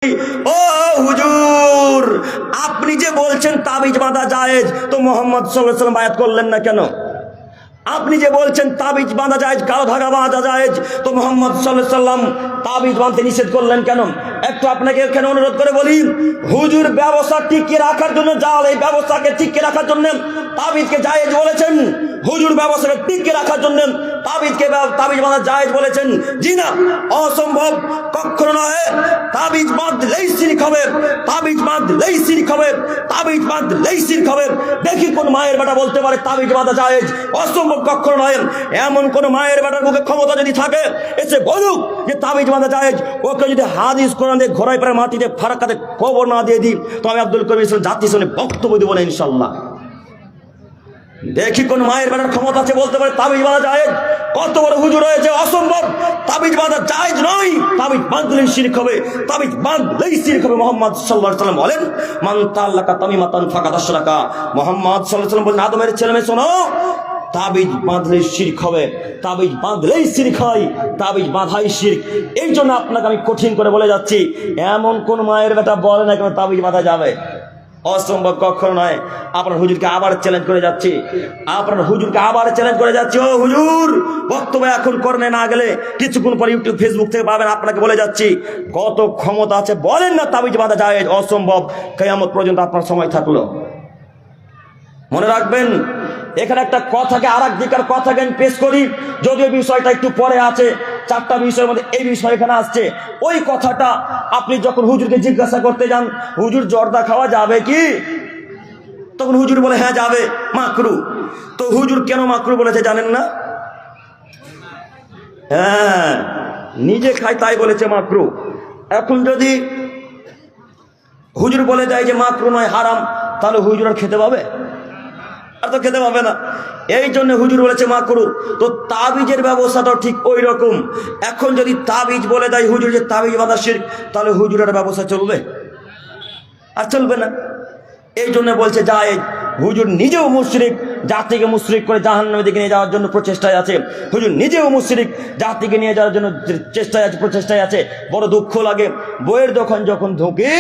ও হুজুর, আপনি যে বলছেন তাবিজ বাঁধা জায়েজ, তো মুহাম্মদ সাল্লাল্লাহু আলাইহি ওয়াসাল্লাম বায়াত করলেন না কেন? আপনি যে বলছেন তাবিজ বাঁধা জায়েজ, কালো ধাগা বাঁধা জায়েজ, তো মুহাম্মদ সাল্লাল্লাহু আলাইহি ওয়াসাল্লাম তাবিজ বাঁধতে নিষেধ করলেন কেন? একটু আপনাকে এখানে অনুরোধ করে বলি, হুজুর ব্যবসা টিকিয়ে রাখার জন্য, জাল এই ব্যবসাকে টিকিয়ে রাখার জন্য তাবিজকে জায়েজ বলেছেন। হুজুর ব্যবসাকে টিকিয়ে রাখার জন্য তাবিজ বাঁধা জায়েজ বলেছেন। জি না, অসম্ভব, কখনো নয়। তাবিজ বাঁধলেই শিরক হবে, তাবিজ বাঁধলেই শিরক হবে, তাবিজ বাঁধলেই শিরক হবে। দেখি কোন মায়ের বেটা বলতে পারে তাবিজ বাঁধা জায়েজ? অসম্ভব, কখনো নয়। এমন কোন মায়ের বেটার মুখে ক্ষমতা যদি থাকে, এসে বলুক যে তাবিজ বাঁধা জায়েজ। ওকে যদি হাদিস কোরআন দিয়ে ঘোড়ায় পারে মাটিতে ফারাক্কাতে কবর না দিয়ে দিই, তো আমি আব্দুল করিম ইসলাম জাতি শুনে বক্তব্য দেবো না ইনশাল্লাহ। দেখি কোন মায়ের বেটার ক্ষমতা আছে বলতে পারে তাবিজ বাঁধা জায়েজ? কত বড় হুজুর হয়েছে, অসম্ভব, তাবিজ বাঁধা জায়েজ নয়। তাবিজ বাঁধলেই শিরক হবে, তাবিজ বাঁধলেই শিরক হবে। মুহাম্মদ সাল্লাল্লাহু আলাইহি ওয়াসাল্লাম বলেন, মান তাআল্লাকা তামিমাতান ফাকাদ আশরাকা। মুহাম্মদ সাল্লাল্লাহু আলাইহি ওয়াসাল্লাম বলেন, আদমের ছেলে মেয়ে শোনো, তাবিজ বাঁধলেই শিরক হবে, তাবিজ বাঁধলেই শিরক হয়, তাবিজ বাঁধাই শিরক। এই জন্য আপনাকে আমি কঠিন করে বলে যাচ্ছি, এমন কোন মায়ের বেটা বলে না কেন তাবিজ বাঁধা যাবে? অসম্ভব, কখনো নয়। আপনার হুজুরকে আবার চ্যালেঞ্জ করে যাচ্ছি, আপনার হুজুরকে আবার চ্যালেঞ্জ করে যাচ্ছি। ও হুজুর, বক্তব্য এখন করনে না গেলে কিছুক্ষণ পর ইউটিউব ফেসবুক থেকে পাবেন। আপনাকে বলে যাচ্ছি, কত ক্ষমতা আছে বলেন না তাবিজ বাঁধা জায়েজ? অসম্ভব, কিয়ামত পর্যন্ত আপনার সময় থাকলো। মনে রাখবেন, এখানে একটা কথাকে আর এক দিকের কথাকে আমি পেশ করি, যদিও বিষয়টা একটু পরে আছে। চারটা বিষয়ের মধ্যে এই বিষয় এখানে আসছে। ওই কথাটা আপনি যখন হুজুরকে জিজ্ঞাসা করতে যান, হুজুর জর্দা খাওয়া যাবে কি? তখন হুজুর বলে হ্যাঁ যাবে, মাকরু। তো হুজুর কেন মাকরু বলেছে জানেন না? হ্যাঁ, নিজে খায় তাই বলেছে মাকরু। এখন যদি হুজুর বলে দেয় যে মাকরু নয় হারাম, তাহলে হুজুর আর খেতে পাবে? আর তো খেতে পাবে না। এই জন্য হুজুর বলেছে মাকরু। তো তাবিজের ব্যবস্থাটাও ঠিক ওই রকম। এখন যদি তাবিজ বলে দেয় হুজুর যে তাবিজ বাঁধা শিরক, তাহলে হুজুরের ব্যবস্থা চলবে? আর চলবে না। এই জন্য বলছে জায়েজ। হুজুর নিজেও মুশরিক, জাতিকে মুশরিক করে জাহান্নামের দিকে নিয়ে যাওয়ার জন্য প্রচেষ্টায় আছে। হুজুর নিজেও মুশরিক, জাতিকে নিয়ে যাওয়ার জন্য চেষ্টায় আছে, প্রচেষ্টায় আছে। বড় দুঃখ লাগে, বইয়ের দোকান যখন ঢুকে,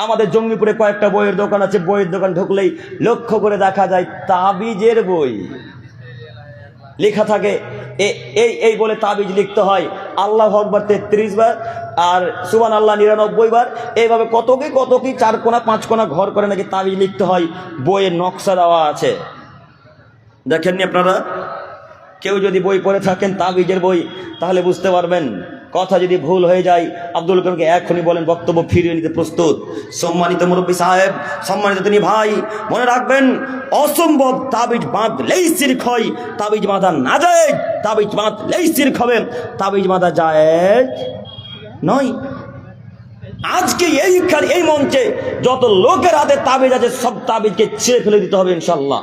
আমাদের জঙ্গিপুরে কয়েকটা বইয়ের দোকান আছে, বইয়ের দোকান ঢুকলেই লক্ষ্য করে দেখা যায় তাবিজের বই লেখা থাকে। এই বলে তাবিজ লিখতে হয়, আল্লাহু আকবার 33 বার আর সুবহানাল্লাহ 99 বার। এইভাবে কত কি 4 কোণা 5 কোণা ঘর করে নাকি তাবিজ লিখতে হয়। বইয়ের নকশা দেওয়া আছে, দেখেননি আপনারা? কেউ যদি বই পড়ে থাকেন তাবিজের বই, তাহলে বুঝতে পারবেন। কথা যদি ভুল হয়ে যায়, আব্দুল করিমকে এখনই বলেন, বক্তব্য ফিরিয়ে নিতে প্রস্তুত। সম্মানিত মুরব্বী সাহেব, সম্মানিত তিনি ভাই, মনে রাখবেন, অসম্ভব, তাবিজ বাঁধলেই শিরক হয়, তাবিজ বাঁধা না জায়েজ, তাবিজ বাঁধলেই শিরক হবে, তাবিজ বাঁধা জায়েজ নয়। আজকে এই মঞ্চে যত লোকের হাতে তাবিজ আছে, সব তাবিজকে ছিঁড়ে ফেলে দিতে হবে ইনশাল্লাহ।